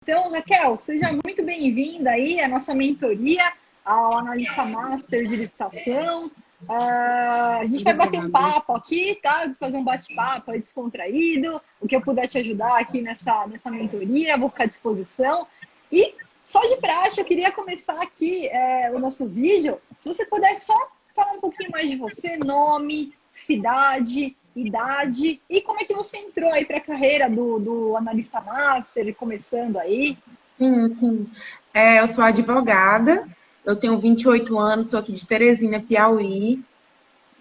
Então, Raquel, seja muito bem-vinda aí à nossa mentoria, ao Analista Master de Licitação. A gente vai bater um papo aqui, tá? Fazer um bate-papo aí descontraído. O que eu puder te ajudar aqui nessa mentoria, vou ficar à disposição. E, só de praxe, eu queria começar aqui o nosso vídeo. Se você puder só falar um pouquinho mais de você, nome, cidade, idade e como é que você entrou aí para a carreira do Analista Master, começando aí? Sim. Eu sou advogada, eu tenho 28 anos, sou aqui de Teresina, Piauí,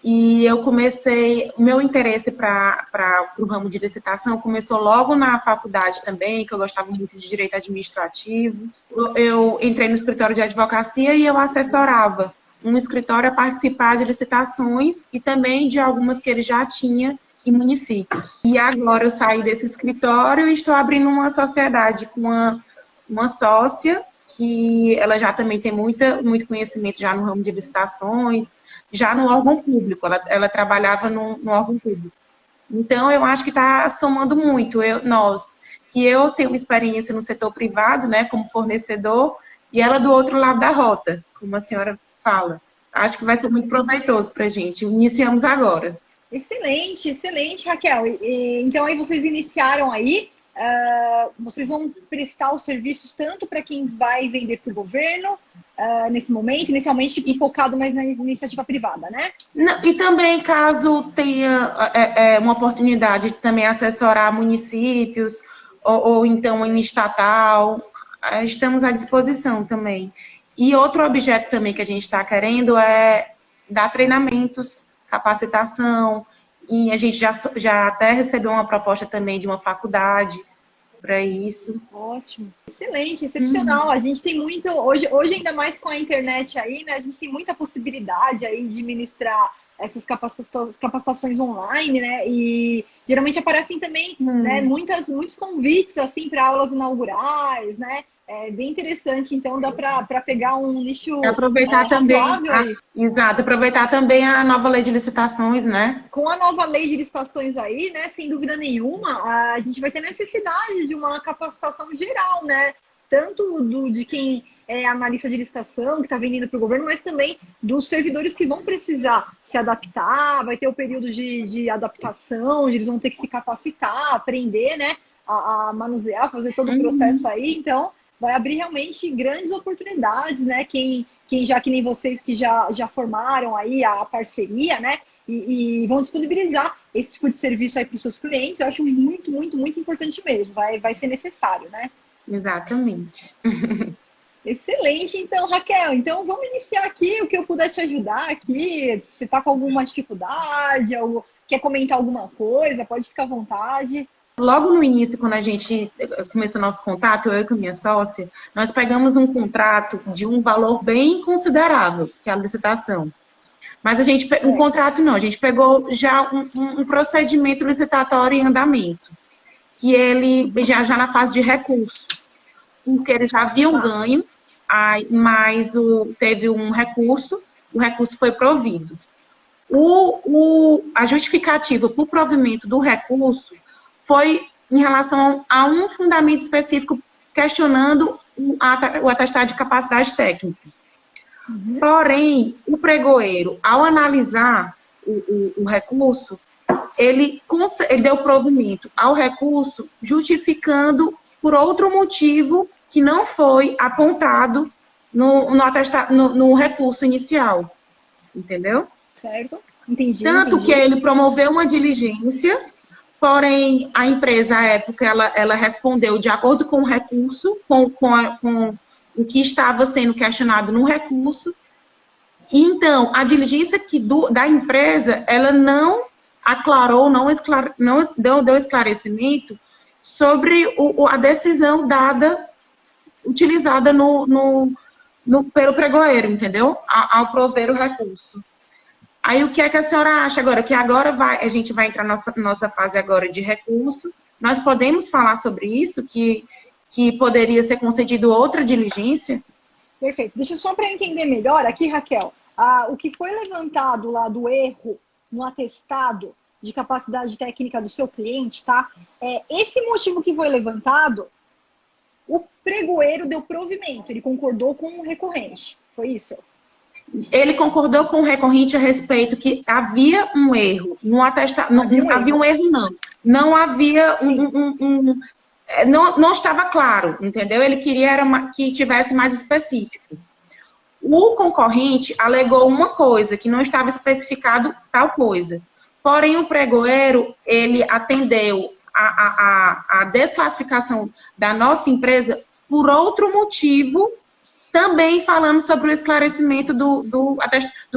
e eu comecei, o meu interesse para o ramo de licitação começou logo na faculdade também, que eu gostava muito de direito administrativo. Eu entrei no escritório de advocacia e eu assessorava um escritório a participar de licitações e também de algumas que ele já tinha em municípios. E agora eu saí desse escritório e estou abrindo uma sociedade com uma sócia que ela já também tem muito conhecimento já no ramo de licitações, já no órgão público, ela trabalhava no órgão público. Então, eu acho que está somando muito. Eu tenho uma experiência no setor privado, né, como fornecedor, e ela do outro lado da rota, como a senhora fala. Acho que vai ser muito proveitoso para a gente. Iniciamos agora. Excelente, excelente, Raquel. Então aí vocês iniciaram aí, vocês vão prestar os serviços tanto para quem vai vender para o governo, nesse momento, inicialmente focado mais na iniciativa privada, né? Não, e também, caso tenha uma oportunidade de também assessorar municípios ou então em estatal, estamos à disposição também. E outro objeto também que a gente está querendo é dar treinamentos, capacitação, e a gente já até recebeu uma proposta também de uma faculdade para isso. Ótimo, excelente, excepcional. A gente tem muito, hoje ainda mais com a internet aí, né? A gente tem muita possibilidade aí de ministrar essas capacitações online, né? E geralmente aparecem também, né, muitos convites assim para aulas inaugurais, né? É bem interessante, então dá para pegar um nicho Aproveitar também, razoável aí. exato, aproveitar também a nova lei de licitações, né? Com a nova lei de licitações aí, né, sem dúvida nenhuma, a gente vai ter necessidade de uma capacitação geral, né? Tanto de quem é analista de licitação, que está vendendo para o governo, mas também dos servidores que vão precisar se adaptar, vai ter o período de adaptação, onde eles vão ter que se capacitar, aprender, né, a manusear, fazer todo o processo aí. Então, vai abrir realmente grandes oportunidades, né? Quem já, que nem vocês que já formaram aí a parceria, né? E vão disponibilizar esse tipo de serviço aí para os seus clientes, eu acho muito, muito, muito importante mesmo. Vai ser necessário, né? Exatamente. Excelente, então, Raquel. Então, vamos iniciar aqui o que eu puder te ajudar aqui. Se você está com alguma dificuldade, ou quer comentar alguma coisa, pode ficar à vontade. Logo no início, quando a gente começou nosso contato, eu e com a minha sócia, nós pegamos um contrato de um valor bem considerável, que é a licitação. Mas um contrato não, a gente pegou já um procedimento licitatório em andamento, que ele já na fase de recurso, porque eles já haviam ganho, mas teve um recurso, o recurso foi provido. A justificativa para o provimento do recurso foi em relação a um fundamento específico questionando o atestado de capacidade técnica. Porém, o pregoeiro, ao analisar o recurso, ele deu provimento ao recurso justificando por outro motivo que não foi apontado no recurso inicial. Entendeu? Certo? Entendi. Tanto que ele promoveu uma diligência, porém a empresa, à época, ela respondeu de acordo com o recurso, com o que estava sendo questionado no recurso. E, então, a diligência da empresa, ela não aclarou, não deu esclarecimento sobre a decisão utilizada pelo pregoeiro, entendeu? Ao prover o recurso. Aí, o que é que a senhora acha agora? Que agora a gente vai entrar na nossa fase agora de recurso. Nós podemos falar sobre isso, que poderia ser concedido outra diligência? Perfeito. Deixa só para entender melhor aqui, Raquel. O que foi levantado lá do erro no atestado de capacidade técnica do seu cliente, tá? Esse motivo que foi levantado O pregoeiro deu provimento, ele concordou com o recorrente. Foi isso? Ele concordou com o recorrente a respeito que havia um erro no atestado. Não havia um erro, não. Não havia não estava claro, entendeu? Ele queria que tivesse mais específico. O concorrente alegou uma coisa, que não estava especificado tal coisa. Porém, o pregoeiro, ele atendeu a desclassificação da nossa empresa por outro motivo, também falando sobre o esclarecimento do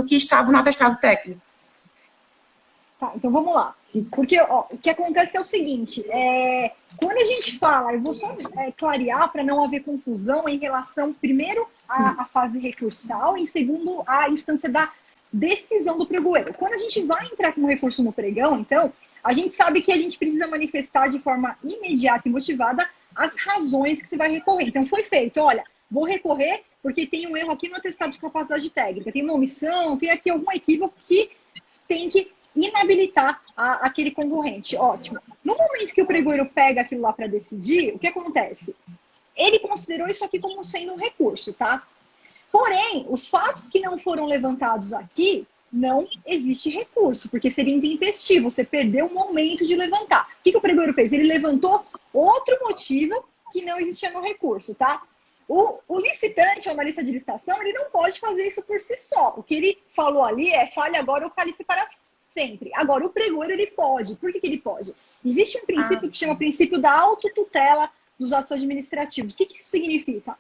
que estava no atestado técnico. Tá, então vamos lá. Porque o que acontece é o seguinte, quando a gente fala, eu vou só clarear para não haver confusão em relação, primeiro, à fase recursal e, segundo, à instância da decisão do pregoeiro. Quando a gente vai entrar com um recurso no pregão, então, a gente sabe que a gente precisa manifestar de forma imediata e motivada as razões que você vai recorrer. Então, foi feito, olha, vou recorrer porque tem um erro aqui no atestado de capacidade técnica, tem uma omissão, tem aqui algum equívoco que tem que inabilitar aquele concorrente. Ótimo. No momento que o pregoeiro pega aquilo lá para decidir, o que acontece? Ele considerou isso aqui como sendo um recurso, tá? Porém, os fatos que não foram levantados aqui, não existe recurso, porque seria intempestivo, você perdeu o momento de levantar. O que o pregoeiro fez? Ele levantou outro motivo que não existia no recurso, tá? O licitante, o analista de licitação, ele não pode fazer isso por si só. O que ele falou ali é fale agora ou cale-se para sempre. Agora, o pregoeiro, ele pode. Por que ele pode? Existe um princípio que chama princípio da autotutela dos atos administrativos. O que isso significa?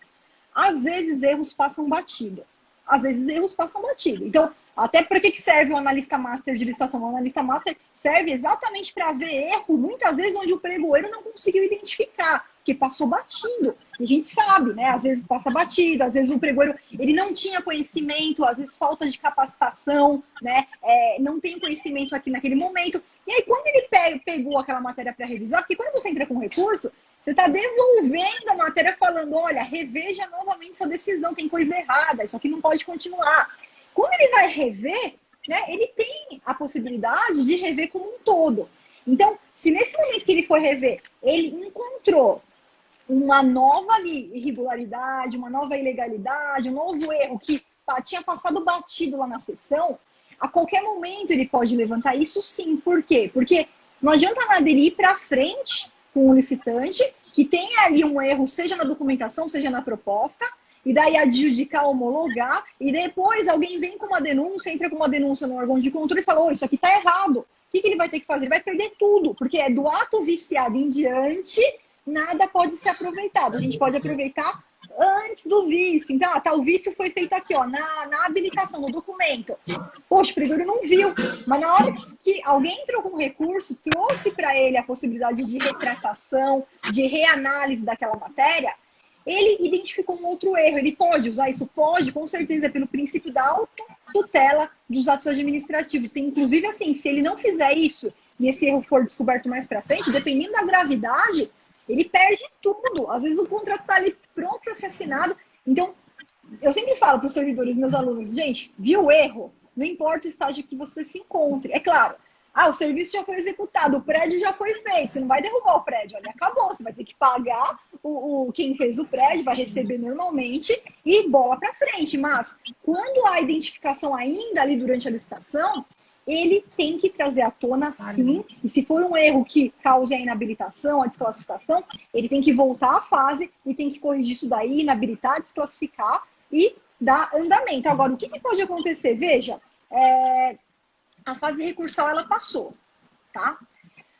Às vezes, erros passam batido. Às vezes, erros passam batido. Então, até para que serve o analista master de licitação? O analista master serve exatamente para ver erro, muitas vezes, onde o pregoeiro não conseguiu identificar, que passou batido. E a gente sabe, né? Às vezes passa batido, às vezes o pregoeiro ele não tinha conhecimento, às vezes falta de capacitação, né? Não tem conhecimento aqui naquele momento. E aí, quando ele pegou aquela matéria para revisar, porque quando você entra com recurso, você está devolvendo a matéria falando, olha, reveja novamente sua decisão, tem coisa errada, isso aqui não pode continuar. Quando ele vai rever, né, ele tem a possibilidade de rever como um todo. Então, se nesse momento que ele for rever, ele encontrou uma nova irregularidade, uma nova ilegalidade, um novo erro que tinha passado batido lá na sessão, a qualquer momento ele pode levantar isso sim. Por quê? Porque não adianta nada ele ir para frente com o licitante, que tem ali um erro, seja na documentação, seja na proposta, e daí adjudicar, homologar, e depois alguém vem com uma denúncia, entra com uma denúncia no órgão de controle e fala, oh, isso aqui está errado. O que ele vai ter que fazer? Ele vai perder tudo, porque é do ato viciado em diante, nada pode ser aproveitado. A gente pode aproveitar antes do vício. Então, o vício foi feito aqui, ó, na habilitação, no documento. Poxa, o pregoeiro não viu. Mas na hora que alguém entrou com recurso, trouxe para ele a possibilidade de retratação, de reanálise daquela matéria, ele identificou um outro erro. Ele pode usar isso? Pode, com certeza, pelo princípio da autotutela dos atos administrativos. Tem, inclusive, assim, se ele não fizer isso e esse erro for descoberto mais para frente, dependendo da gravidade, ele perde tudo. Às vezes o contrato está ali pronto para ser assinado. Então, eu sempre falo para os servidores, meus alunos, gente, viu o erro? Não importa o estágio que você se encontre. É claro, o serviço já foi executado, o prédio já foi feito, você não vai derrubar o prédio, ali acabou, você vai ter que pagar quem fez o prédio, vai receber normalmente e bola para frente. Mas quando há identificação ainda ali durante a licitação, ele tem que trazer à tona sim, e se for um erro que cause a inabilitação, a desclassificação, ele tem que voltar à fase e tem que corrigir isso daí, inabilitar, desclassificar e dar andamento. Agora, o que pode acontecer? Veja, a fase recursal ela passou, tá?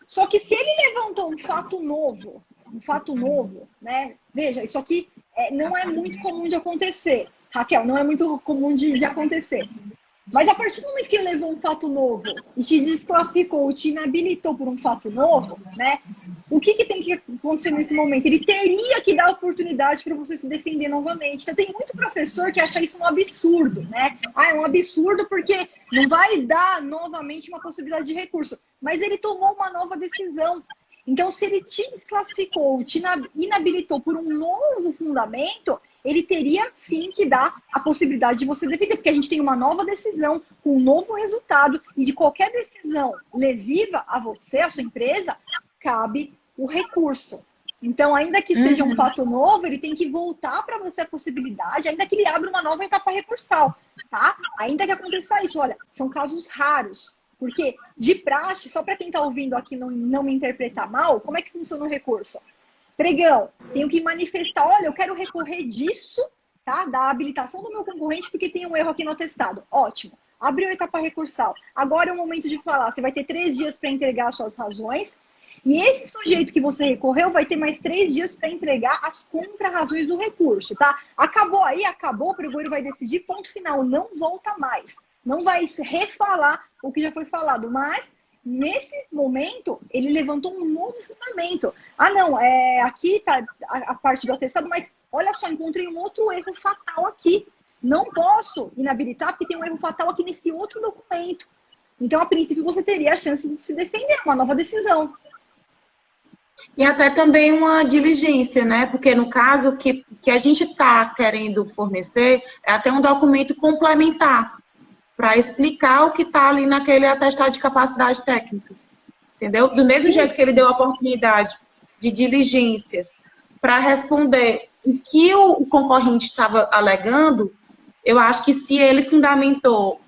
Só que se ele levantou um fato novo, né? Veja, isso aqui não é muito comum de acontecer. Raquel, não é muito comum de acontecer. Mas a partir do momento que ele levou um fato novo e te desclassificou, te inabilitou por um fato novo, né? O que tem que acontecer nesse momento? Ele teria que dar oportunidade para você se defender novamente. Então tem muito professor que acha isso um absurdo, né? É um absurdo porque não vai dar novamente uma possibilidade de recurso. Mas ele tomou uma nova decisão. Então, se ele te desclassificou, te inabilitou por um novo fundamento, ele teria sim que dar a possibilidade de você defender, porque a gente tem uma nova decisão, com um novo resultado, e de qualquer decisão lesiva a você, a sua empresa, cabe o recurso. Então, ainda que seja um fato novo, ele tem que voltar para você a possibilidade, ainda que ele abra uma nova etapa recursal, tá? Ainda que aconteça isso, olha, são casos raros. Porque, de praxe, só para quem está ouvindo aqui não me interpretar mal, como é que funciona o recurso? Pregão, tenho que manifestar, olha, eu quero recorrer disso, tá? Da habilitação do meu concorrente porque tem um erro aqui no atestado. Ótimo. Abriu a etapa recursal. Agora é o momento de falar. Você vai ter 3 dias para entregar as suas razões. E esse sujeito que você recorreu vai ter mais 3 dias para entregar as contrarrazões do recurso, tá? Acabou aí, acabou, o pregoeiro vai decidir, ponto final, não volta mais. Não vai refalar o que já foi falado, mas nesse momento ele levantou um novo fundamento. Ah, não, aqui tá a parte do atestado, mas olha só, encontrei um outro erro fatal aqui. Não posso inabilitar porque tem um erro fatal aqui nesse outro documento. Então, a princípio, você teria a chance de se defender, uma nova decisão. E até também uma diligência, né? Porque no caso que a gente está querendo fornecer é até um documento complementar para explicar o que está ali naquele atestado de capacidade técnica. Entendeu? Do mesmo jeito que ele deu a oportunidade de diligência para responder o que o concorrente estava alegando, eu acho que se ele fundamentou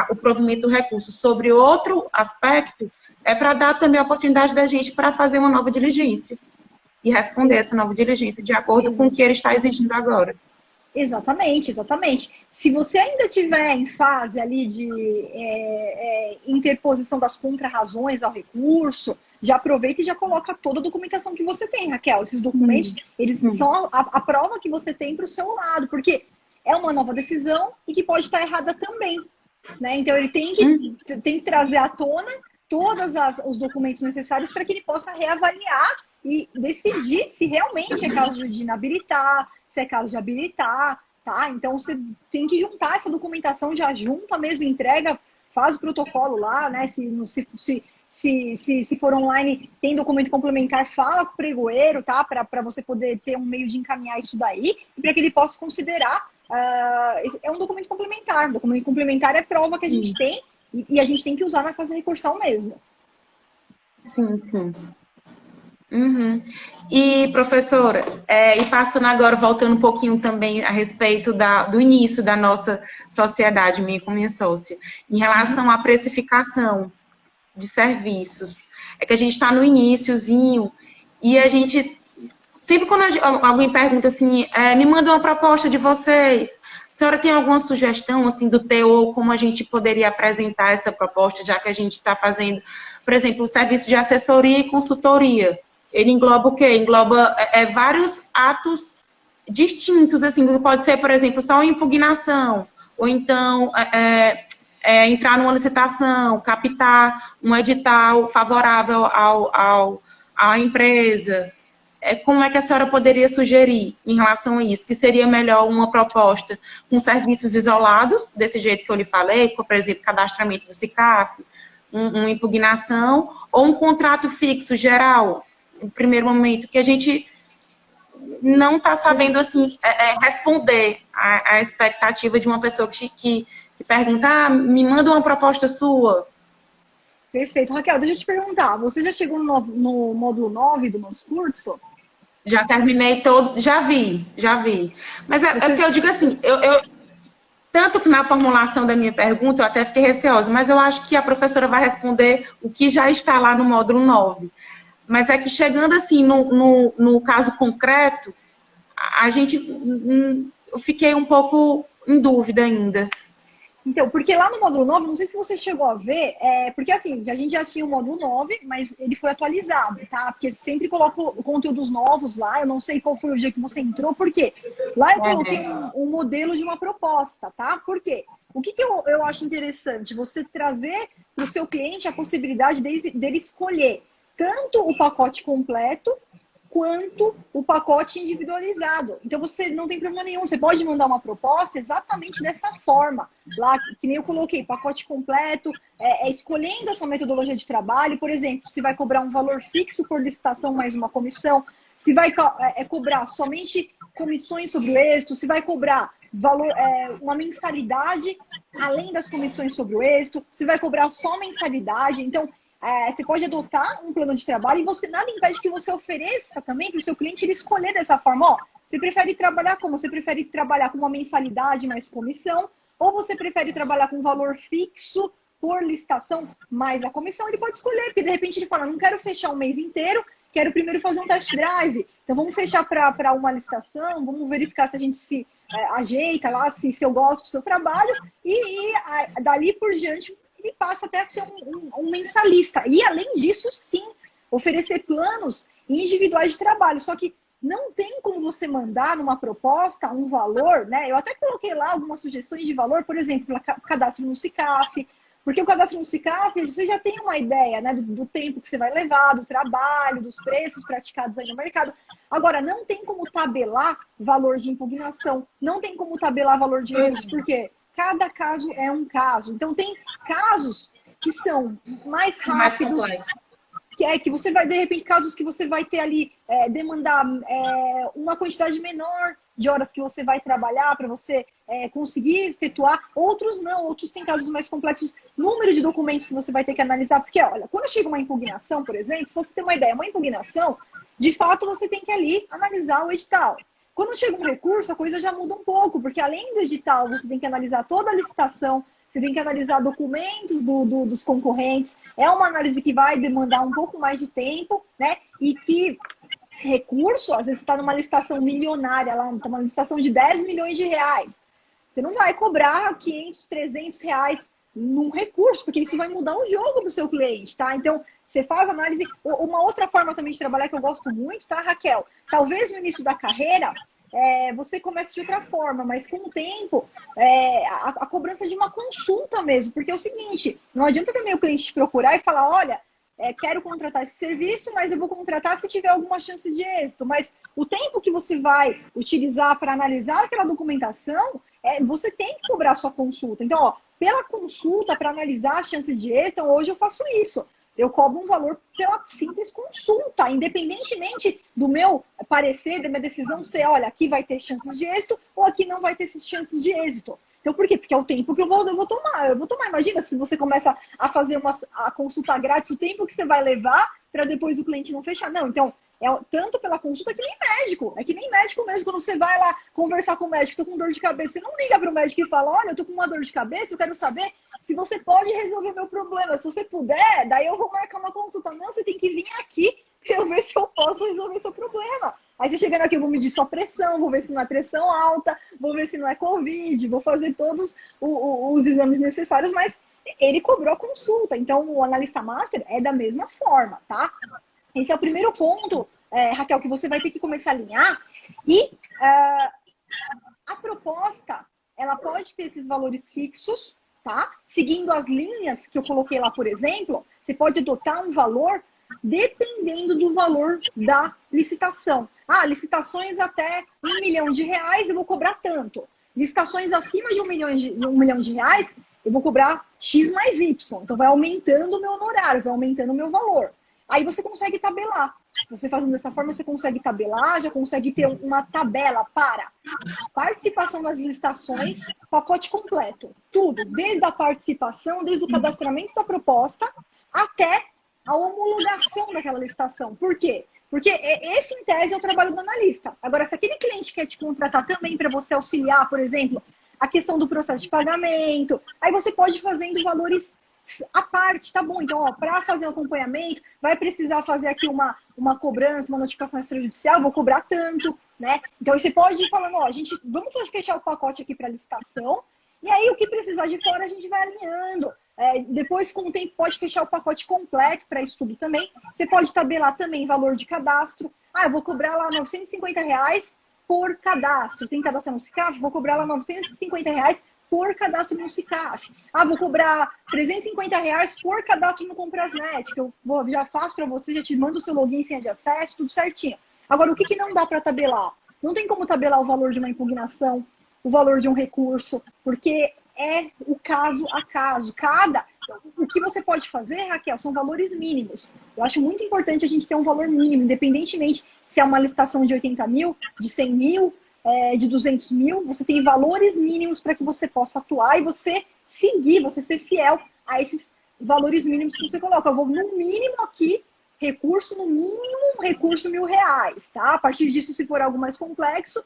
o provimento do recurso sobre outro aspecto, é para dar também a oportunidade da gente para fazer uma nova diligência e responder essa nova diligência de acordo com o que ele está exigindo agora. Exatamente, exatamente. Se você ainda estiver em fase ali de interposição das contrarrazões ao recurso, já aproveita e já coloca toda a documentação que você tem, Raquel. Esses documentos, eles são a prova que você tem para o seu lado, porque é uma nova decisão e que pode estar errada também, né? Então, ele tem que trazer à tona todos os documentos necessários para que ele possa reavaliar e decidir se realmente é caso de inabilitar, se é caso de habilitar, tá? Então, você tem que juntar essa documentação, já junta mesmo, entrega, faz o protocolo lá, né? Se for online, tem documento complementar, fala com o pregoeiro, tá? Para você poder ter um meio de encaminhar isso daí, e para que ele possa considerar. É um documento complementar. O documento complementar é prova que a gente tem e a gente tem que usar na fase recursal mesmo. Sim, sim. Uhum. E, professora, e passando agora, voltando um pouquinho também a respeito do início da nossa sociedade, minha como minha sócia, em relação à precificação de serviços. É que a gente está no iniciozinho e a gente, sempre quando alguém pergunta assim, me manda uma proposta de vocês, a senhora tem alguma sugestão assim do teor, como a gente poderia apresentar essa proposta, já que a gente está fazendo, por exemplo, o serviço de assessoria e consultoria. Ele engloba o quê? Engloba vários atos distintos, assim, pode ser, por exemplo, só uma impugnação, ou então entrar numa licitação, captar um edital favorável à empresa. Como é que a senhora poderia sugerir em relação a isso? Que seria melhor uma proposta com serviços isolados, desse jeito que eu lhe falei, por exemplo, cadastramento do SICAF, uma impugnação, ou um contrato fixo geral, no primeiro momento, que a gente não está sabendo assim, responder à expectativa de uma pessoa que pergunta, me manda uma proposta sua. Perfeito. Raquel, deixa eu te perguntar, você já chegou no módulo 9 do nosso curso? Já terminei todo, já vi. Mas é porque eu digo assim, tanto que na formulação da minha pergunta eu até fiquei receosa, mas eu acho que a professora vai responder o que já está lá no módulo 9. Mas é que chegando assim no caso concreto, eu fiquei um pouco em dúvida ainda. Então, porque lá no módulo 9, não sei se você chegou a ver, porque assim, a gente já tinha o módulo 9, mas ele foi atualizado, tá? Porque sempre coloco conteúdos novos lá, eu não sei qual foi o dia que você entrou, porque lá eu coloquei um modelo de uma proposta, tá? Por quê? O que eu acho interessante? Você trazer para o seu cliente a possibilidade dele escolher tanto o pacote completo, quanto o pacote individualizado. Então, você não tem problema nenhum. Você pode mandar uma proposta exatamente dessa forma. Lá, que nem eu coloquei, pacote completo, escolhendo a sua metodologia de trabalho. Por exemplo, se vai cobrar um valor fixo por licitação mais uma comissão, se vai cobrar somente comissões sobre o êxito, se vai cobrar valor, uma mensalidade além das comissões sobre o êxito, se vai cobrar só mensalidade. Então, você pode adotar um plano de trabalho e você nada impede que você ofereça também para o seu cliente ele escolher dessa forma. Ó, você prefere trabalhar como? Você prefere trabalhar com uma mensalidade mais comissão? Ou você prefere trabalhar com um valor fixo por licitação mais a comissão? Ele pode escolher, porque de repente ele fala, não quero fechar um mês inteiro, quero primeiro fazer um test drive. Então vamos fechar para uma licitação, vamos verificar se a gente se ajeita lá, se eu gosto do seu trabalho, e dali por diante ele passa até a ser um mensalista. E além disso, sim, oferecer planos individuais de trabalho. Só que não tem como você mandar numa proposta um valor, né? Eu até coloquei lá algumas sugestões de valor, por exemplo, cadastro no SICAF, porque o cadastro no SICAF, você já tem uma ideia, né, do tempo que você vai levar, do trabalho, dos preços praticados aí no mercado. Agora, não tem como tabelar valor de impugnação, não tem como tabelar valor de recurso, porque cada caso é um caso. Então, tem casos que são mais rápidos, que você vai, de repente, casos que você vai ter ali, demandar uma quantidade menor de horas que você vai trabalhar para você conseguir efetuar. Outros não, outros têm casos mais complexos, número de documentos que você vai ter que analisar. Porque, olha, quando chega uma impugnação, por exemplo, se você tem uma ideia, uma impugnação, de fato você tem que ali analisar o edital. Quando chega um recurso, a coisa já muda um pouco, porque além do edital, você tem que analisar toda a licitação, você tem que analisar documentos dos concorrentes. É uma análise que vai demandar um pouco mais de tempo, né? E que recurso, às vezes está numa licitação milionária, lá, uma licitação de 10 milhões de reais. Você não vai cobrar 500, 300 reais num recurso, porque isso vai mudar o jogo do seu cliente, tá? Então, você faz análise. Uma outra forma também de trabalhar que eu gosto muito, tá, Raquel? Talvez no início da carreira, você comece de outra forma, mas com o tempo, a cobrança de uma consulta mesmo, porque é o seguinte, não adianta também o cliente te procurar e falar, olha, quero contratar esse serviço, mas eu vou contratar se tiver alguma chance de êxito. Mas o tempo que você vai utilizar para analisar aquela documentação, você tem que cobrar a sua consulta. Então, ó, pela consulta, para analisar a chance de êxito, hoje eu faço isso. Eu cobro um valor pela simples consulta, independentemente do meu parecer, da minha decisão ser, olha, aqui vai ter chances de êxito ou aqui não vai ter chances de êxito. Então, por quê? Porque é o tempo que eu vou tomar. Eu vou tomar. Imagina se você começa a fazer a consulta grátis, o tempo que você vai levar para depois o cliente não fechar. Não, então, tanto pela consulta que nem médico. É que nem médico mesmo. Quando você vai lá conversar com o médico, tô com dor de cabeça, você não liga para o médico e fala, olha, eu tô com uma dor de cabeça, eu quero saber se você pode resolver meu problema. Se você puder, daí eu vou marcar uma consulta. Não, você tem que vir aqui para eu ver se eu posso resolver seu problema. Aí você chegando aqui, eu vou medir sua pressão, vou ver se não é pressão alta, vou ver se não é Covid, vou fazer todos os exames necessários, mas ele cobrou a consulta. Então, o analista master é da mesma forma, tá? Esse é o primeiro ponto, Raquel, que você vai ter que começar a alinhar. E a proposta, ela pode ter esses valores fixos, tá? Seguindo as linhas que eu coloquei lá, por exemplo, você pode adotar um valor dependendo do valor da licitação. Licitações até R$1 milhão, eu vou cobrar tanto. Licitações acima de um milhão de reais, eu vou cobrar X mais Y. Então vai aumentando o meu honorário, vai aumentando o meu valor. Aí você consegue tabelar. Você fazendo dessa forma, você consegue tabelar, já consegue ter uma tabela para participação das licitações, pacote completo. Tudo, desde a participação, desde o cadastramento da proposta, até a homologação daquela licitação. Por quê? Porque esse, em tese, é o trabalho do analista. Agora, se aquele cliente quer te contratar também para você auxiliar, por exemplo, a questão do processo de pagamento, aí você pode ir fazendo valores à parte, tá bom? Então, para fazer o acompanhamento, vai precisar fazer aqui uma cobrança, uma notificação extrajudicial, vou cobrar tanto, né? Então, você pode ir falando, vamos fechar o pacote aqui para licitação, e aí o que precisar de fora a gente vai alinhando. Depois, com o tempo, pode fechar o pacote completo para estudo também. Você pode tabelar também valor de cadastro. Eu vou cobrar lá R$950 por cadastro. Tem cadastro no SICAF? Vou cobrar lá R$950 por cadastro no SICAF. Vou cobrar R$350 por cadastro no Comprasnet, que eu já faço para você, já te mando o seu login, senha de acesso, tudo certinho. Agora, o que não dá para tabelar? Não tem como tabelar o valor de uma impugnação, o valor de um recurso, porque é o caso a caso. O que você pode fazer, Raquel, são valores mínimos. Eu acho muito importante a gente ter um valor mínimo, independentemente se é uma licitação de 80 mil, de 100 mil, de 200 mil, você tem valores mínimos para que você possa atuar e você seguir, você ser fiel a esses valores mínimos que você coloca. Eu vou no mínimo aqui, recurso, no mínimo, recurso R$ 1.000, tá? A partir disso, se for algo mais complexo,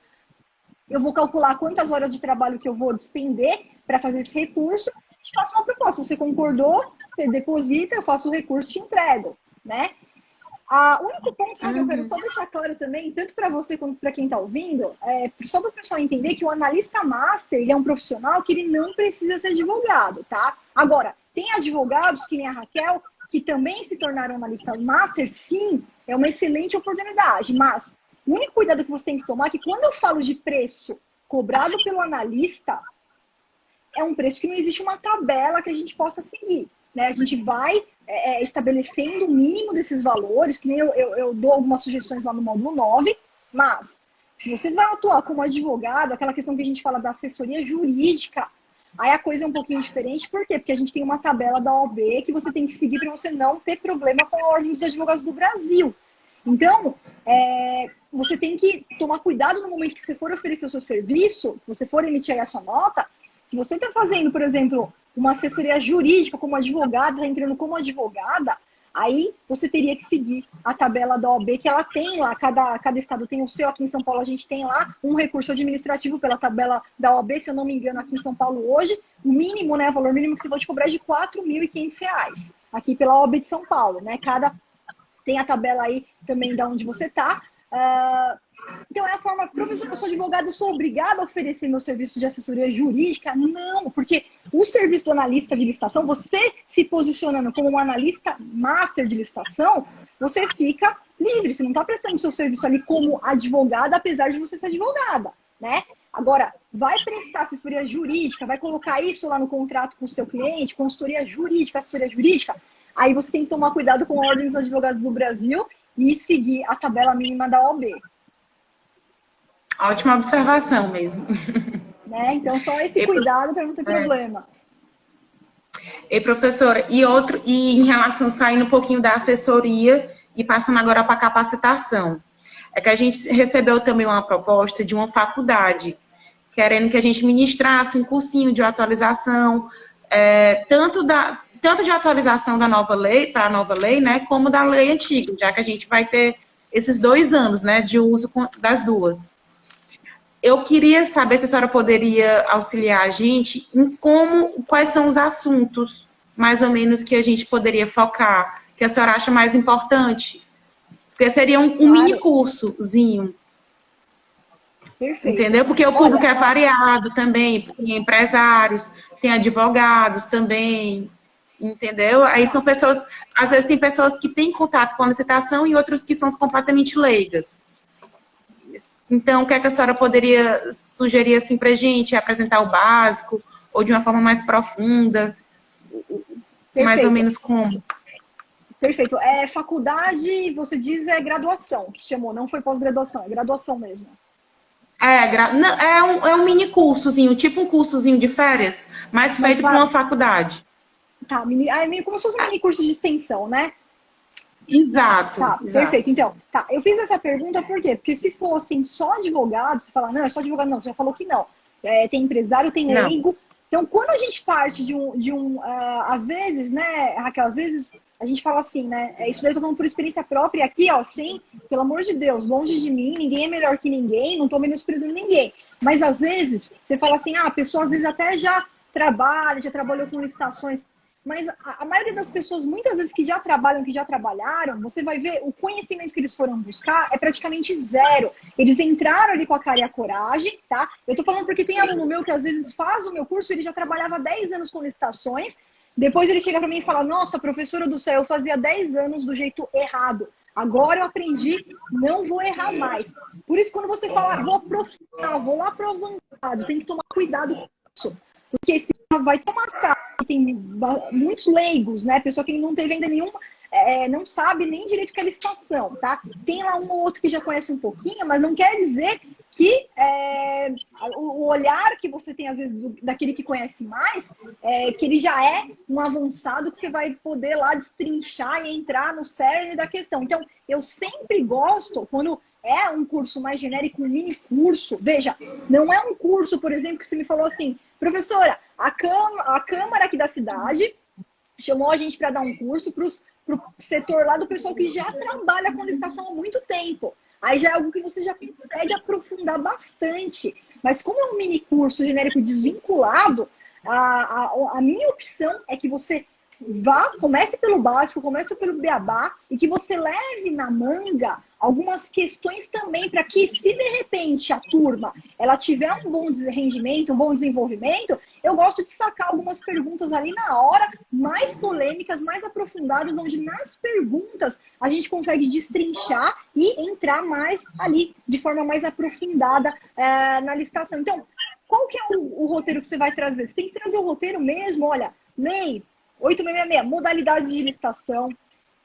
eu vou calcular quantas horas de trabalho que eu vou despender para fazer esse recurso e faço uma proposta. Você concordou, você deposita, eu faço o recurso e te entrego, né? O único ponto que eu quero só deixar claro também, tanto para você quanto para quem está ouvindo, só para o pessoal entender que o analista master ele é um profissional que ele não precisa ser advogado, tá? Agora, tem advogados, que nem a Raquel, que também se tornaram analista master, sim, é uma excelente oportunidade, mas o único cuidado que você tem que tomar é que quando eu falo de preço cobrado pelo analista, é um preço que não existe uma tabela que a gente possa seguir, né? A gente vai estabelecendo o mínimo desses valores, que nem eu dou algumas sugestões lá no módulo 9, mas se você vai atuar como advogado, aquela questão que a gente fala da assessoria jurídica, aí a coisa é um pouquinho diferente. Por quê? Porque a gente tem uma tabela da OAB que você tem que seguir para você não ter problema com a Ordem dos Advogados do Brasil. Então, você tem que tomar cuidado no momento que você for oferecer o seu serviço, você for emitir aí a sua nota. Se você está fazendo, por exemplo, uma assessoria jurídica como advogada, está entrando como advogada, aí você teria que seguir a tabela da OAB, que ela tem lá, cada estado tem o seu. Aqui em São Paulo a gente tem lá um recurso administrativo pela tabela da OAB, se eu não me engano, aqui em São Paulo hoje, o mínimo, né, o valor mínimo que você pode cobrar é de R$ 4.500, aqui pela OAB de São Paulo, né, tem a tabela aí também de onde você está. Então, é a forma, professor, eu sou advogado, eu sou obrigada a oferecer meu serviço de assessoria jurídica? Não, porque o serviço do analista de licitação, você se posicionando como um analista master de licitação, você fica livre, você não está prestando seu serviço ali como advogada, apesar de você ser advogada, né? Agora, vai prestar assessoria jurídica, vai colocar isso lá no contrato com o seu cliente, consultoria jurídica, assessoria jurídica, aí você tem que tomar cuidado com a Ordem dos Advogados do Brasil e seguir a tabela mínima da OAB. Ótima observação mesmo. Né? Então, só esse cuidado para não ter problema. E professora, e em relação, saindo um pouquinho da assessoria e passando agora para a capacitação, é que a gente recebeu também uma proposta de uma faculdade, querendo que a gente ministrasse um cursinho de atualização, tanto de atualização da nova lei, para a nova lei, né, como da lei antiga, já que a gente vai ter esses 2 anos, né, de uso das duas. Eu queria saber se a senhora poderia auxiliar a gente em quais são os assuntos, mais ou menos, que a gente poderia focar, que a senhora acha mais importante. Porque seria um mini cursozinho. Perfeito. Entendeu? Porque o público é variado também, tem empresários, tem advogados também, entendeu? Aí são pessoas, às vezes tem pessoas que têm contato com a licitação e outras que são completamente leigas. Então, o que é que a senhora poderia sugerir assim pra gente? Apresentar o básico ou de uma forma mais profunda? Perfeito. Mais ou menos como? Perfeito. Faculdade, você diz, graduação, que chamou, não foi pós-graduação, é graduação mesmo. É um mini cursozinho, tipo um cursozinho de férias, mas feito por uma faculdade. Tá, como se fosse um mini curso de extensão, né? Exato. Tá, exato. Perfeito. Então, eu fiz essa pergunta por quê? Porque se fossem só advogados, você fala, não, é só advogado, não, você já falou que não. Tem empresário, tem leigo. Então, quando a gente parte às vezes, né, Raquel, às vezes a gente fala assim, né, isso daí eu tô falando por experiência própria, e aqui, ó, sim, pelo amor de Deus, longe de mim, ninguém é melhor que ninguém, não tô menosprezando ninguém. Mas, às vezes, você fala assim, a pessoa às vezes até já trabalhou com licitações, mas a maioria das pessoas, muitas vezes, que já trabalharam, você vai ver o conhecimento que eles foram buscar é praticamente zero. Eles entraram ali com a cara e a coragem, tá? Eu tô falando porque tem aluno meu que às vezes faz o meu curso, ele já trabalhava 10 anos com licitações, depois ele chega para mim e fala, nossa, professora do céu, eu fazia 10 anos do jeito errado. Agora eu aprendi, não vou errar mais. Por isso, quando você fala, vou aprofundar, vou lá pro avançado, tem que tomar cuidado com isso. Porque se vai tomar cara, tem muitos leigos, né? Pessoa que não teve ainda nenhuma, não sabe nem direito o que é licitação, tá? Tem lá um ou outro que já conhece um pouquinho, mas não quer dizer que o olhar que você tem, às vezes, daquele que conhece mais, que ele já é um avançado que você vai poder lá destrinchar e entrar no cerne da questão. Então, eu sempre gosto, quando é um curso mais genérico, um mini curso, veja, não é um curso, por exemplo, que você me falou assim, professora, a Câmara aqui da cidade chamou a gente para dar um curso para o setor lá do pessoal que já trabalha com licitação há muito tempo. Aí já é algo que você já consegue aprofundar bastante. Mas como é um mini curso genérico desvinculado, a minha opção é que você comece pelo básico, comece pelo beabá e que você leve na manga algumas questões também para que, se de repente a turma ela tiver um bom rendimento, um bom desenvolvimento, eu gosto de sacar algumas perguntas ali na hora, mais polêmicas, mais aprofundadas, onde nas perguntas a gente consegue destrinchar e entrar mais ali de forma mais aprofundada na licitação. Então, qual que é o roteiro que você vai trazer? Você tem que trazer o roteiro mesmo, olha, lei 866, modalidades de licitação,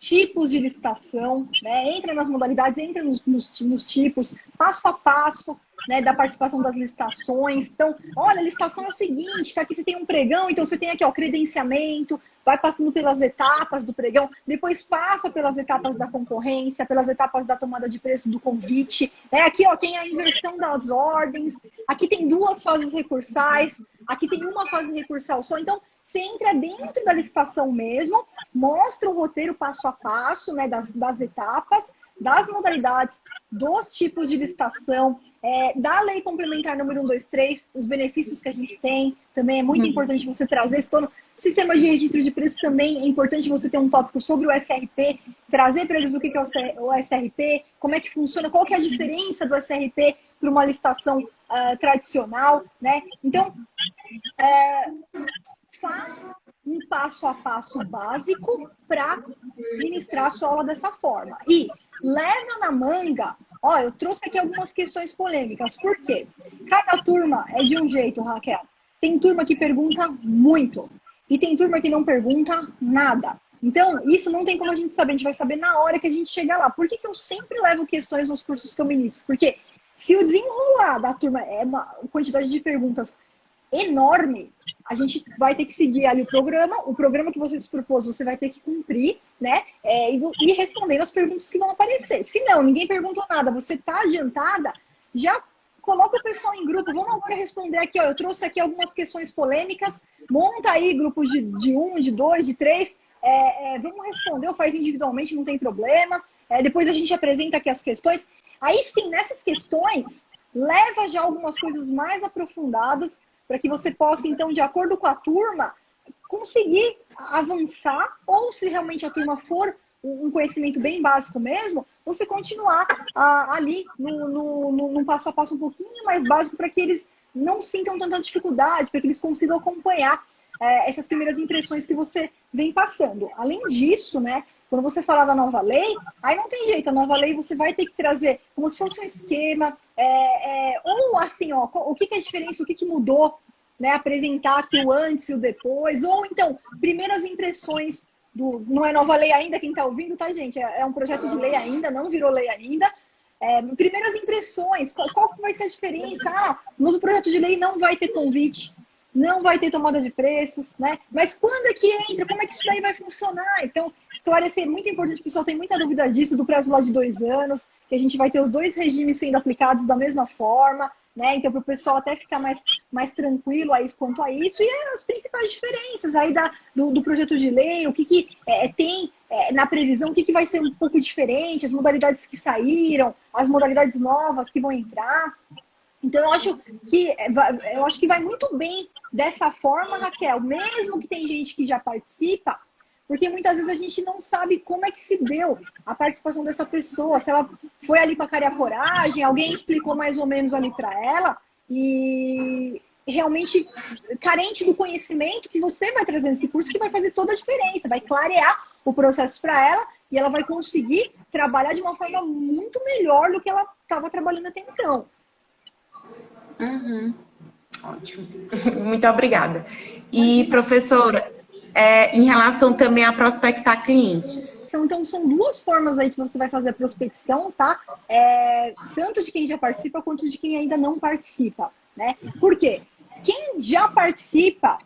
tipos de licitação, né? Entra nas modalidades, entra nos tipos, passo a passo, né, da participação das licitações. Então, olha, a licitação é o seguinte, tá aqui você tem um pregão, então você tem aqui ó, o credenciamento, vai passando pelas etapas do pregão, depois passa pelas etapas da concorrência, pelas etapas da tomada de preço do convite. Aqui ó, tem a inversão das ordens, aqui tem 2 fases recursais, aqui tem uma fase recursal só. Então, você entra dentro da licitação mesmo, mostra o roteiro passo a passo, né, das etapas, das modalidades, dos tipos de licitação, da lei complementar número 123, os benefícios que a gente tem. Também é muito importante você trazer esse todo. Sistema de registro de preço também é importante você ter um tópico sobre o SRP, trazer para eles o que é o SRP, como é que funciona, qual que é a diferença do SRP para uma licitação tradicional, né? Então, faz um passo a passo básico para ministrar a sua aula dessa forma. E leva na manga, ó, eu trouxe aqui algumas questões polêmicas. Por quê? Cada turma é de um jeito, Raquel. Tem turma que pergunta muito e tem turma que não pergunta nada. Então, isso não tem como a gente saber, a gente vai saber na hora que a gente chegar lá. Por que eu sempre levo questões nos cursos que eu ministro? Porque se o desenrolar da turma é uma quantidade de perguntas enorme, a gente vai ter que seguir ali o programa que você se propôs, você vai ter que cumprir, né? E respondendo as perguntas que vão aparecer. Se não, ninguém perguntou nada, você tá adiantada, já coloca o pessoal em grupo, vamos agora responder aqui, ó, eu trouxe aqui algumas questões polêmicas, monta aí grupos de 1, de 2, de 3, vamos responder, ou faz individualmente, não tem problema, depois a gente apresenta aqui as questões. Aí sim, nessas questões, leva já algumas coisas mais aprofundadas, para que você possa, então, de acordo com a turma, conseguir avançar, ou se realmente a turma for um conhecimento bem básico mesmo, você continuar ali num passo a passo um pouquinho mais básico, para que eles não sintam tanta dificuldade, para que eles consigam acompanhar essas primeiras impressões que você vem passando. Além disso, né, quando você falar da nova lei, aí não tem jeito, a nova lei você vai ter que trazer como se fosse um esquema, ou assim, ó, o que é a diferença, o que mudou, né, apresentar aqui o antes e o depois, ou então, primeiras impressões não é nova lei ainda, quem está ouvindo, tá, gente? É um projeto de lei ainda, não virou lei ainda. Primeiras impressões, qual que vai ser a diferença? No projeto de lei não vai ter convite, não vai ter tomada de preços, né? Mas quando é que entra? Como é que isso daí vai funcionar? Então, esclarecer, muito importante, o pessoal tem muita dúvida disso, do prazo lá de 2 anos, que a gente vai ter os 2 regimes sendo aplicados da mesma forma, né? Então, para o pessoal até ficar mais tranquilo aí quanto a isso, e as principais diferenças aí do projeto de lei, o que tem na previsão, o que vai ser um pouco diferente, as modalidades que saíram, as modalidades novas que vão entrar. Então, eu acho que vai muito bem dessa forma, Raquel, mesmo que tem gente que já participa, porque muitas vezes a gente não sabe como é que se deu a participação dessa pessoa, se ela foi ali com a cara e a coragem, alguém explicou mais ou menos ali para ela, e realmente carente do conhecimento que você vai trazer nesse curso, que vai fazer toda a diferença, vai clarear o processo para ela, e ela vai conseguir trabalhar de uma forma muito melhor do que ela estava trabalhando até então. Ótimo. Muito obrigada. E, professora, em relação também a prospectar clientes. Então, são 2 formas aí que você vai fazer a prospecção, tá? Tanto de quem já participa, quanto de quem ainda não participa, né? Por quê? Quem já participa,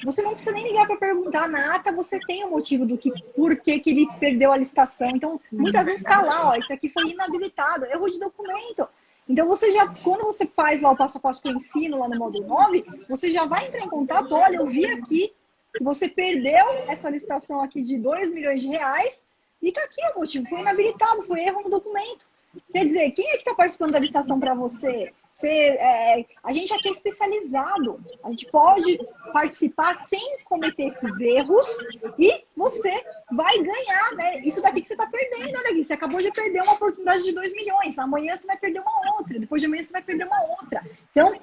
você não precisa nem ligar para perguntar na ata, você tem o motivo por que ele perdeu a licitação. Então, muitas vezes está lá, ó, isso aqui foi inabilitado, erro de documento. Então, quando você faz lá o passo a passo que eu ensino lá no módulo 9, você já vai entrar em contato, olha, eu vi aqui que você perdeu essa licitação aqui de 2 milhões de reais e tá aqui o motivo, foi inabilitado, foi erro no documento. Quer dizer, quem é que está participando da licitação para você? A gente aqui é especializado, a gente pode participar sem cometer esses erros e você vai ganhar, né? Isso daqui que você está perdendo, olha aqui, você acabou de perder uma oportunidade de 2 milhões, amanhã você vai perder uma outra, depois de amanhã você vai perder uma outra. Então,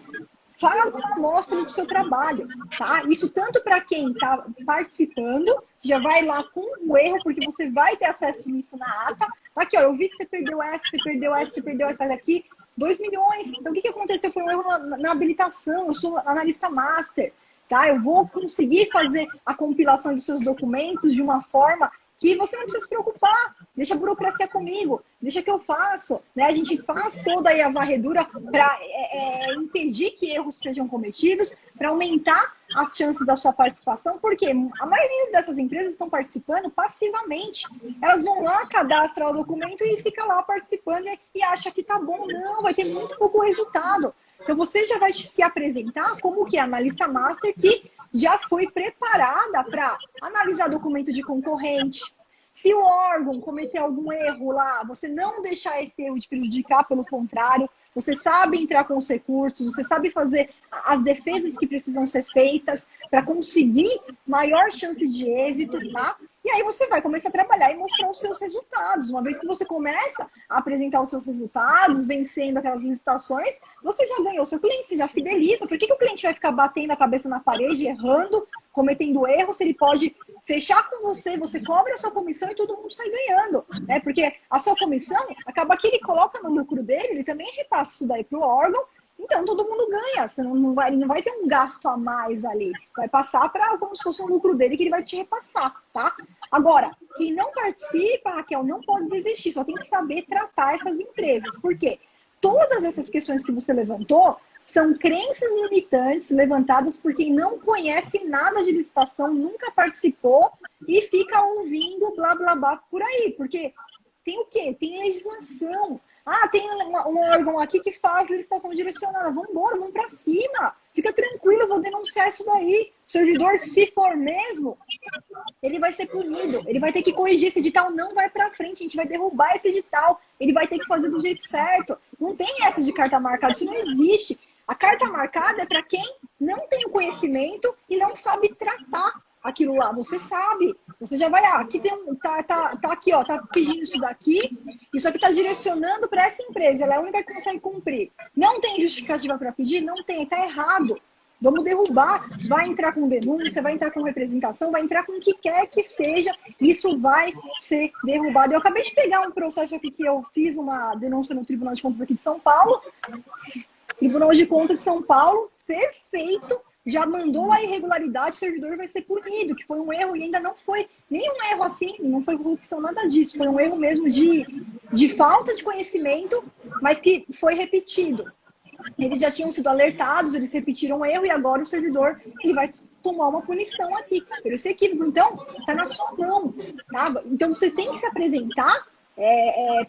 faz uma amostra do seu trabalho, tá? Isso tanto para quem está participando, você já vai lá com o erro, porque você vai ter acesso nisso na ata. Aqui, ó, eu vi que você perdeu essa, você perdeu essa, você perdeu essa daqui. 2 milhões. Então, o que aconteceu? Foi um erro na habilitação. Eu sou analista master, tá? Eu vou conseguir fazer a compilação dos seus documentos de uma forma que você não precisa se preocupar. Deixa a burocracia comigo. Deixa que eu faço. Né? A gente faz toda aí a varredura para impedir que erros sejam cometidos, para aumentar as chances da sua participação, porque a maioria dessas empresas estão participando passivamente. Elas vão lá, cadastram o documento e fica lá participando e acha que tá bom. Não, vai ter muito pouco resultado. Então você já vai se apresentar como que é analista master que já foi preparada para analisar documento de concorrente. Se o órgão cometer algum erro lá, você não deixar esse erro te prejudicar, pelo contrário, você sabe entrar com os recursos, você sabe fazer as defesas que precisam ser feitas para conseguir maior chance de êxito, tá? E aí você vai começar a trabalhar e mostrar os seus resultados. Uma vez que você começa a apresentar os seus resultados, vencendo aquelas licitações, você já ganhou seu cliente, você já fideliza. Por que o cliente vai ficar batendo a cabeça na parede, errando, cometendo erros, se ele pode fechar com você, você cobra a sua comissão e todo mundo sai ganhando, né? Porque a sua comissão, acaba que ele coloca no lucro dele, ele também repassa isso daí para o órgão, então todo mundo ganha, você não vai ter um gasto a mais ali, vai passar para como se fosse um lucro dele que ele vai te repassar, tá? Agora, quem não participa, Raquel, não pode desistir, só tem que saber tratar essas empresas, porque todas essas questões que você levantou são crenças limitantes levantadas por quem não conhece nada de licitação, nunca participou e fica ouvindo blá blá blá por aí, porque tem o quê? Tem legislação. Ah, tem um órgão aqui que faz licitação direcionada. Vamos embora, vamos para cima. Fica tranquilo, eu vou denunciar isso daí. O servidor, se for mesmo, ele vai ser punido. Ele vai ter que corrigir esse edital, não vai para frente. A gente vai derrubar esse edital. Ele vai ter que fazer do jeito certo. Não tem essa de carta marcada, isso não existe. A carta marcada é para quem não tem o conhecimento e não sabe tratar aquilo lá. Você sabe. Você já vai, aqui tem tá aqui, ó, tá pedindo isso daqui, isso aqui tá direcionando para essa empresa, ela é a única que consegue cumprir. Não tem justificativa para pedir? Não tem, tá errado. Vamos derrubar, vai entrar com denúncia, vai entrar com representação, vai entrar com o que quer que seja, isso vai ser derrubado. Eu acabei de pegar um processo aqui que eu fiz uma denúncia no Tribunal de Contas aqui de São Paulo, Tribunal de Contas de São Paulo, perfeito, já mandou a irregularidade, o servidor vai ser punido, que foi um erro e ainda não foi nenhum erro assim, não foi corrupção, nada disso, foi um erro mesmo de falta de conhecimento, mas que foi repetido. Eles já tinham sido alertados, eles repetiram o erro e agora o servidor ele vai tomar uma punição aqui por esse equívoco. Então, está na sua mão. Tá? Então, você tem que se apresentar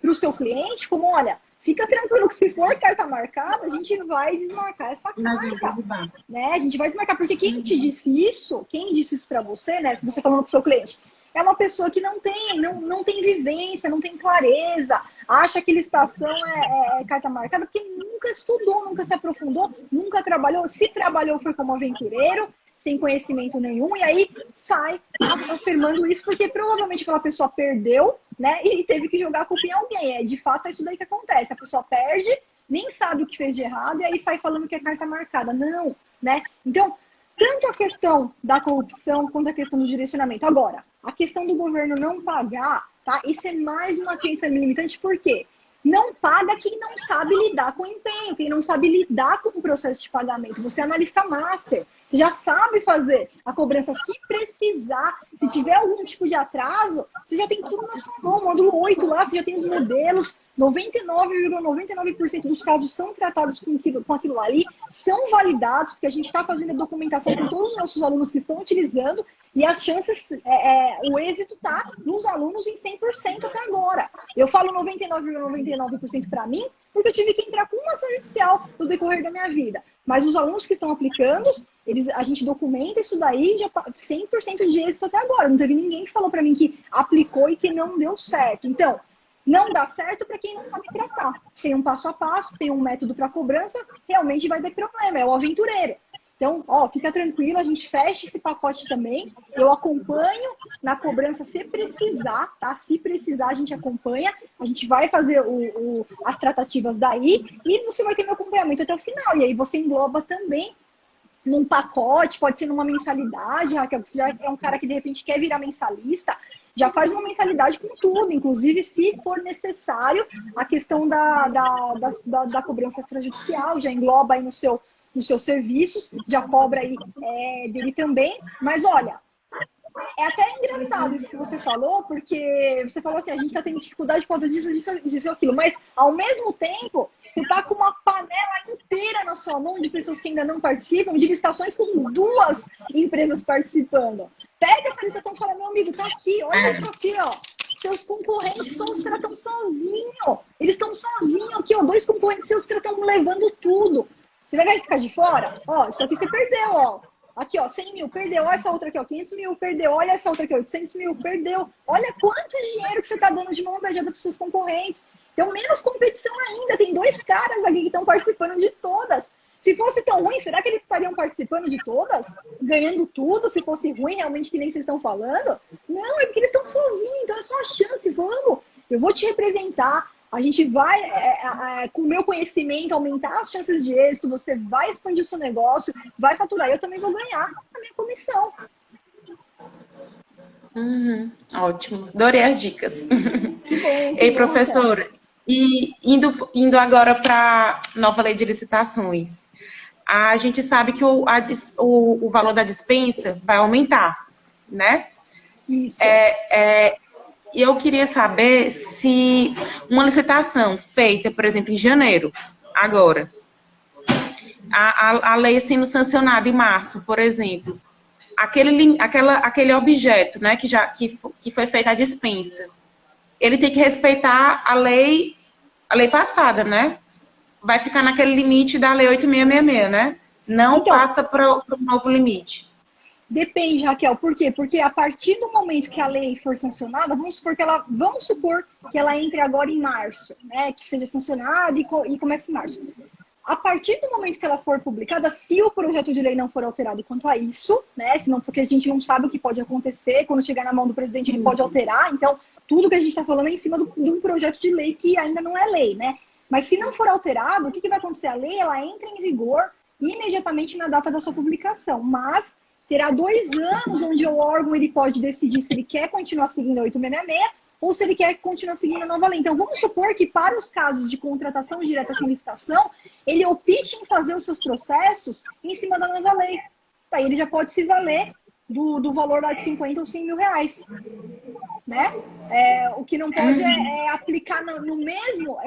para o seu cliente como, olha, fica tranquilo que se for carta marcada, a gente vai desmarcar essa carta. Né? A gente vai desmarcar, porque quem te disse isso, quem disse isso para você, né? Se você falando para o seu cliente, é uma pessoa que não tem vivência, não tem clareza, acha que licitação é carta marcada, porque nunca estudou, nunca se aprofundou, nunca trabalhou. Se trabalhou, foi como aventureiro, sem conhecimento nenhum, e aí sai afirmando isso, porque provavelmente aquela pessoa perdeu, né, e teve que jogar a culpa em alguém. De fato, é isso daí que acontece. A pessoa perde, nem sabe o que fez de errado, e aí sai falando que é carta marcada. Não, né? Então, tanto a questão da corrupção quanto a questão do direcionamento. Agora, a questão do governo não pagar, tá? Isso é mais uma crença limitante, por quê? Não paga quem não sabe lidar com o empenho, quem não sabe lidar com o processo de pagamento. Você é analista master, você já sabe fazer a cobrança se precisar. Se tiver algum tipo de atraso, você já tem tudo na sua mão. Módulo 8 lá, você já tem os modelos. 99,99% dos casos são tratados com aquilo ali, são validados, porque a gente está fazendo a documentação com todos os nossos alunos que estão utilizando, e as chances, o êxito está nos alunos em 100% até agora. Eu falo 99,99% para mim, porque eu tive que entrar com uma ação judicial no decorrer da minha vida. Mas os alunos que estão aplicando, A gente documenta isso daí já 100% de êxito até agora. Não teve ninguém que falou para mim que aplicou e que não deu certo. Então, não dá certo para quem não sabe tratar. Sem um passo a passo, sem um método para cobrança, realmente vai ter problema. É o aventureiro. Então, fica tranquilo, a gente fecha esse pacote também. Eu acompanho na cobrança se precisar, tá? Se precisar, a gente acompanha. A gente vai fazer as tratativas daí e você vai ter meu acompanhamento até o final. E aí você engloba também num pacote, pode ser numa mensalidade, Raquel, você já é um cara que de repente quer virar mensalista, já faz uma mensalidade com tudo, inclusive se for necessário a questão da cobrança extrajudicial, já engloba aí nos seus serviços, já cobra aí dele também. Mas olha, é até engraçado isso que você falou, porque você falou assim, a gente está tendo dificuldade por causa disso ou aquilo, mas ao mesmo tempo, você está com uma panela inteira na sua mão de pessoas que ainda não participam, de licitações com 2 empresas participando. Pega essa licitação e fala, meu amigo, tá aqui, olha isso aqui, ó. Seus concorrentes são os caras estão sozinhos. Eles estão sozinhos aqui, ó. 2 concorrentes seus caras estão levando tudo. Você vai ficar de fora? Ó, isso aqui você perdeu, ó. Aqui, ó, 100 mil, perdeu. Olha essa outra aqui, ó, 500 mil, perdeu. Olha essa outra aqui, 800 mil, perdeu. Olha quanto dinheiro que você tá dando de mão beijada pros seus concorrentes. Então, menos competição ainda. Tem 2 caras aqui que estão participando de todas. Se fosse tão ruim, será que eles estariam participando de todas? Ganhando tudo? Se fosse ruim, realmente, que nem vocês estão falando? Não, é porque eles estão sozinhos. Então, é só a chance. Vamos. Eu vou te representar. A gente vai, com o meu conhecimento, aumentar as chances de êxito. Você vai expandir o seu negócio, vai faturar. Eu também vou ganhar a minha comissão. Ótimo. Adorei as dicas. Que bom, Ei, professora, e indo agora para a nova lei de licitações, a gente sabe que o valor da dispensa vai aumentar, né? Isso. E eu queria saber se uma licitação feita, por exemplo, em janeiro, agora, a lei sendo sancionada em março, por exemplo, aquele objeto, né, que foi feita a dispensa, ele tem que respeitar a lei passada, né? Vai ficar naquele limite da lei 8666, né? Não então, passa para o novo limite. Depende, Raquel. Por quê? Porque a partir do momento que a lei for sancionada, vamos supor que ela entre agora em março, né? Que seja sancionada e comece em março. A partir do momento que ela for publicada, se o projeto de lei não for alterado quanto a isso, né? Senão, porque a gente não sabe o que pode acontecer, quando chegar na mão do presidente ele pode alterar. Então, tudo que a gente está falando é em cima de um projeto de lei que ainda não é lei, né? Mas se não for alterado, o que vai acontecer? A lei, ela entra em vigor imediatamente na data da sua publicação, mas terá 2 anos onde o órgão ele pode decidir se ele quer continuar seguindo a 866 ou se ele quer continuar seguindo a nova lei. Então, vamos supor que para os casos de contratação direta sem licitação, ele opte em fazer os seus processos em cima da nova lei. Daí ele já pode se valer do valor lá de 50 ou 100 mil reais. Né? O que não pode é aplicar no mesmo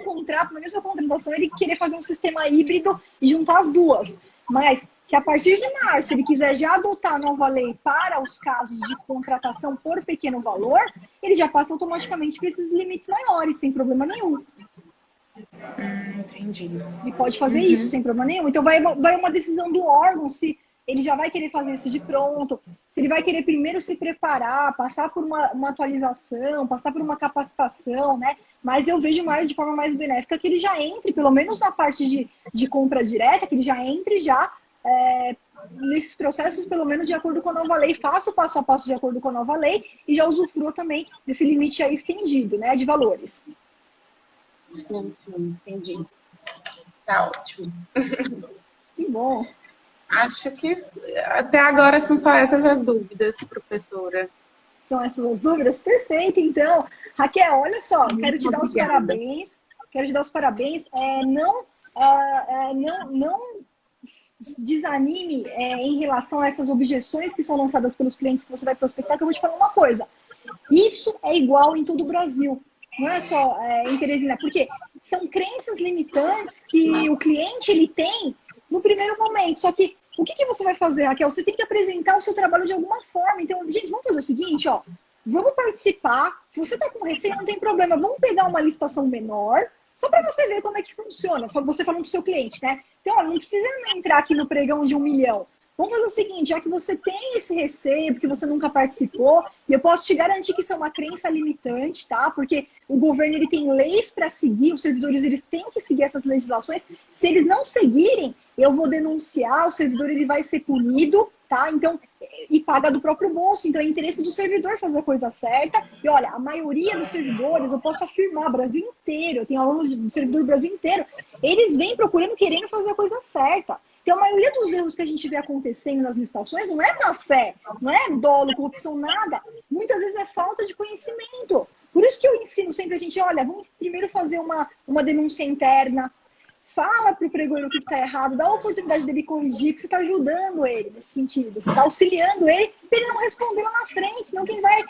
contrato, na mesma contratação, ele querer fazer um sistema híbrido e juntar as duas. Mas, se a partir de março ele quiser já adotar a nova lei para os casos de contratação por pequeno valor, ele já passa automaticamente para esses limites maiores, sem problema nenhum. Entendi. Ele pode fazer isso sem problema nenhum. Então, vai uma decisão do órgão se ele já vai querer fazer isso de pronto, se ele vai querer primeiro se preparar, passar por uma atualização, passar por uma capacitação, né? Mas eu vejo mais de forma mais benéfica que ele já entre, pelo menos na parte de compra direta, que ele já entre nesses processos, pelo menos de acordo com a nova lei, faça o passo a passo de acordo com a nova lei e já usufrua também desse limite aí estendido, né, de valores. Sim, entendi. Tá ótimo. Que bom. Acho que até agora são só essas as dúvidas, professora. São essas as dúvidas? Perfeito, então. Raquel, olha só, quero te dar os parabéns. Não desanime em relação a essas objeções que são lançadas pelos clientes que você vai prospectar, que eu vou te falar uma coisa. Isso é igual em todo o Brasil. Não é só em Teresina, porque são crenças limitantes que o cliente ele tem no primeiro momento. Só que o que você vai fazer, Raquel? Você tem que apresentar o seu trabalho de alguma forma. Então, gente, vamos fazer o seguinte, ó. Vamos participar. Se você está com receio, não tem problema. Vamos pegar uma licitação menor, Só para você ver como é que funciona, você falando para o seu cliente, né? Então, olha, não precisa entrar aqui no pregão de 1 milhão. Vamos fazer o seguinte, já que você tem esse receio, porque você nunca participou, e eu posso te garantir que isso é uma crença limitante, tá? Porque o governo ele tem leis para seguir, os servidores eles têm que seguir essas legislações. Se eles não seguirem, eu vou denunciar, o servidor ele vai ser punido, tá? Então, e paga do próprio bolso. Então, é interesse do servidor fazer a coisa certa. E olha, a maioria dos servidores, eu posso afirmar, Brasil inteiro, eu tenho alunos do servidor do Brasil inteiro, eles vêm procurando, querendo fazer a coisa certa. Então, a maioria dos erros que a gente vê acontecendo nas licitações não é má fé, não é dolo, corrupção, nada. Muitas vezes é falta de conhecimento. Por isso que eu ensino sempre a gente, olha, vamos primeiro fazer uma denúncia interna, fala para o pregoeiro o que está errado, dá a oportunidade dele corrigir, que você está ajudando ele nesse sentido, você está auxiliando ele para ele não responder lá na frente, senão quem vai,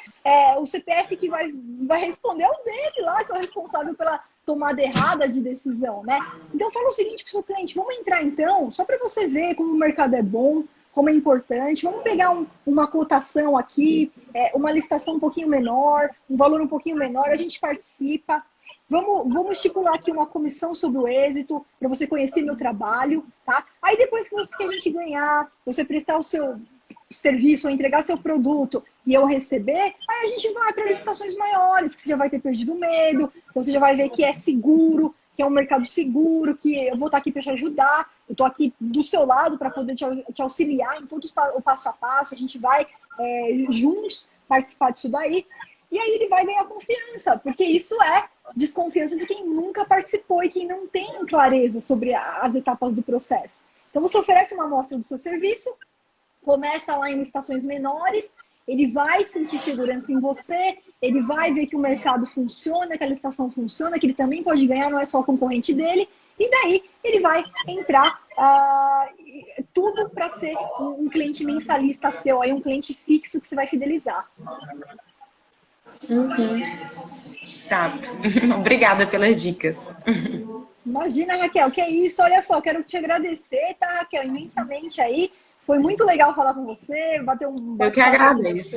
o CPF que vai responder é o dele lá, que é o responsável pela tomada errada de decisão, né? Então fala o seguinte para o seu cliente, vamos entrar então, só para você ver como o mercado é bom, como é importante, vamos pegar uma cotação aqui, uma licitação um pouquinho menor, um valor um pouquinho menor, a gente participa. Vamos estipular aqui uma comissão sobre o êxito, para você conhecer meu trabalho, tá? Aí depois que a gente ganhar, você prestar o seu serviço ou entregar seu produto e eu receber, aí a gente vai para licitações maiores, que você já vai ter perdido o medo, então você já vai ver que é seguro, que é um mercado seguro, que eu vou estar aqui para te ajudar, eu estou aqui do seu lado para poder te auxiliar em todo o passo a passo, a gente vai juntos participar disso daí, e aí ele vai ganhar confiança, porque isso é desconfiança de quem nunca participou e quem não tem clareza sobre as etapas do processo. Então você oferece uma amostra do seu serviço, começa lá em licitações menores, ele vai sentir segurança em você, ele vai ver que o mercado funciona, que a licitação funciona, que ele também pode ganhar, não é só o concorrente dele, e daí ele vai entrar tudo para ser um cliente mensalista seu, aí um cliente fixo que você vai fidelizar. Uhum. Exato. Obrigada pelas dicas. Imagina, Raquel, que é isso. Olha só, quero te agradecer, tá, Raquel, imensamente aí. Foi muito legal falar com você, bater um bate-papo. Eu que agradeço.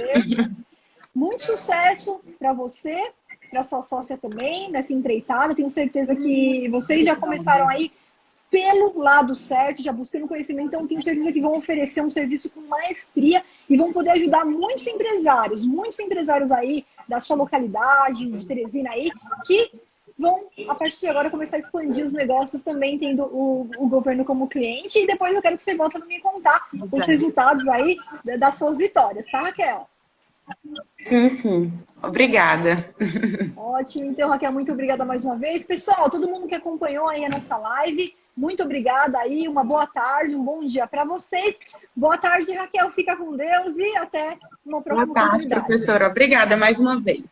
Muito sucesso para você, para sua sócia também, nessa empreitada. Tenho certeza que vocês já começaram aí pelo lado certo, já buscando conhecimento, então tenho certeza que vão oferecer um serviço com maestria e vão poder ajudar muitos empresários aí da sua localidade, de Teresina aí, que vão, a partir de agora, começar a expandir os negócios também, tendo o governo como cliente, e depois eu quero que você volte a me contar os resultados aí das suas vitórias, tá, Raquel? Sim, sim. Obrigada. Ótimo. Então, Raquel, muito obrigada mais uma vez. Pessoal, todo mundo que acompanhou aí a nossa live, muito obrigada aí. Uma boa tarde, um bom dia para vocês. Boa tarde, Raquel. Fica com Deus e até uma próxima oportunidade. Boa tarde, professora. Obrigada mais uma vez.